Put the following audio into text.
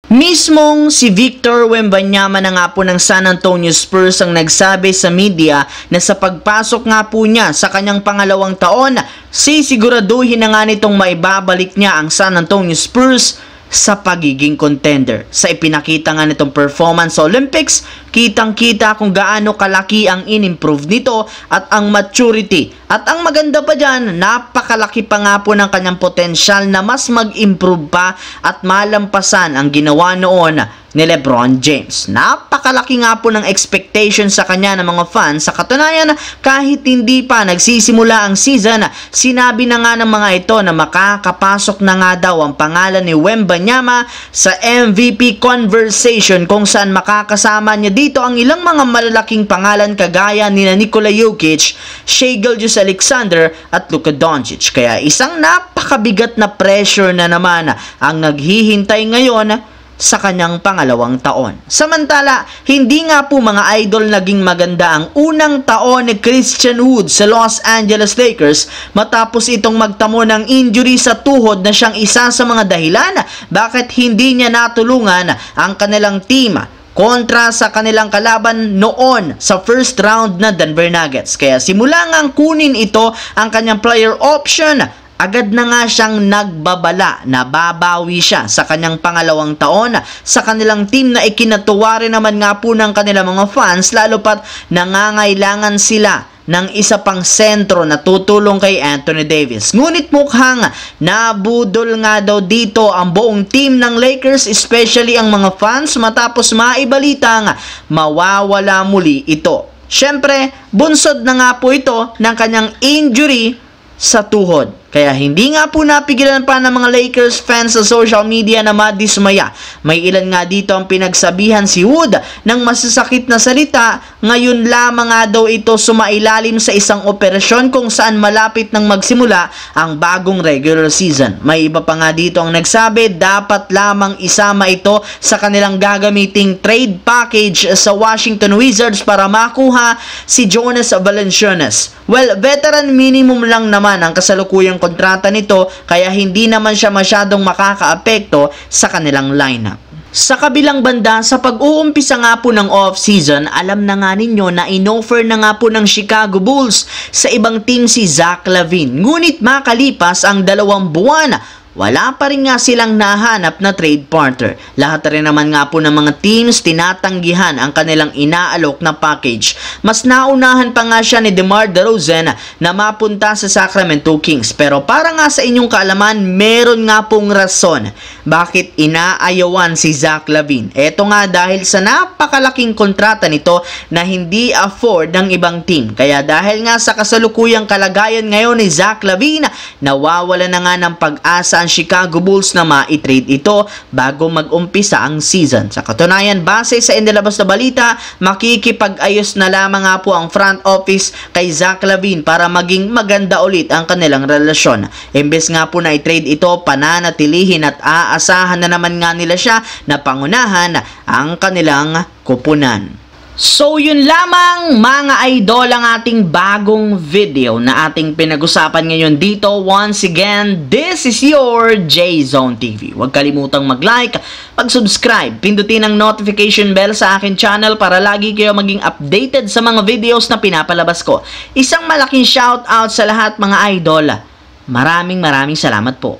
Mismong si Victor Wembanyama na nga po ng San Antonio Spurs ang nagsabi sa media na sa pagpasok nga po niya sa kanyang pangalawang taon, sisiguraduhin na nga nitong maibabalik niya ang San Antonio Spurs sa pagiging contender. Sa ipinakita nga nitong performance sa Olympics, kitang-kita kung gaano kalaki ang in-improve nito at ang maturity. At ang maganda pa dyan, napakalaki pa nga po ng kanyang potensyal na mas mag-improve pa at malampasan ang ginawa noon ni LeBron James. Napakalaki nga po ng expectation sa kanya ng mga fans. Sa katunayan, kahit hindi pa nagsisimula ang season, sinabi na nga ng mga ito na makakapasok na nga daw ang pangalan ni Wembanyama sa MVP conversation, kung saan makakasama niya dito ang ilang mga malalaking pangalan kagaya ni Nikola Jokic, Shai Gilgeous-Alexander at Luka Doncic. Kaya isang napakabigat na pressure na naman ang naghihintay ngayon sa kanyang pangalawang taon. Samantala, hindi nga po mga idol naging maganda ang unang taon ni Christian Wood sa Los Angeles Lakers matapos itong magtamo ng injury sa tuhod na siyang isa sa mga dahilan bakit hindi niya natulungan ang kanilang team kontra sa kanilang kalaban noon sa first round na Denver Nuggets. Kaya simula ngang kunin ito ang kanyang player option, agad na nga siyang nagbabala na babawi siya sa kanyang pangalawang taon sa kanilang team na ikinatuwa rin naman nga po ng kanilang mga fans, lalo pat nangangailangan sila ng isa pang sentro na tutulong kay Anthony Davis. Ngunit mukhang nabudol nga daw dito ang buong team ng Lakers, especially ang mga fans, matapos maibalitang mawawala muli ito. Syempre, bunsod na nga po ito ng kanyang injury sa tuhod. Kaya hindi nga po napigilan pa ng mga Lakers fans sa social media na madismaya. May ilan nga dito ang pinagsabihan si Wood ng masasakit na salita. Ngayon lamang nga daw ito sumailalim sa isang operasyon kung saan malapit nang magsimula ang bagong regular season. May iba pa nga dito ang nagsabi dapat lamang isama ito sa kanilang gagamiting trade package sa Washington Wizards para makuha si Jonas Valanciunas. Well, veteran minimum lang naman ang kasalukuyang kontrata nito, kaya hindi naman siya masyadong makakaapekto sa kanilang lineup. Sa kabilang banda, sa pag-uumpisa nga po ng off-season, alam na nga ninyo na inoffer na nga po ng Chicago Bulls sa ibang team si Zach LaVine. Ngunit makalipas ang 2 buwan, wala pa rin nga silang nahanap na trade partner. Lahat rin naman nga po ng mga teams tinatanggihan ang kanilang inaalok na package. Mas naunahan pa nga siya ni DeMar DeRozan na mapunta sa Sacramento Kings. Pero para nga sa inyong kaalaman, meron nga pong rason bakit inaayawan si Zach LaVine. Ito nga dahil sa napakalaking kontrata nito na hindi afford ng ibang team. Kaya dahil nga sa kasalukuyang kalagayan ngayon ni Zach LaVine, nawawala na nga ng pag-asa ang Chicago Bulls na ma-trade ito bago mag-umpisa ang season. Sa katunayan, base sa inilabas na balita, makikipag-ayos na lamang nga po ang front office kay Zach LaVine para maging maganda ulit ang kanilang relasyon. Imbes nga po na i-trade ito, pananatilihin at aasahan na naman nga nila siya na pangunahan ang kanilang kupunan. So yun lamang mga idol ang ating bagong video na ating pinag-usapan ngayon dito. Once again, this is your J-Zone TV. Huwag kalimutang mag-like, mag-subscribe, pindutin ang notification bell sa akin channel para lagi kayo maging updated sa mga videos na pinapalabas ko. Isang malaking shoutout sa lahat mga idol. Maraming salamat po.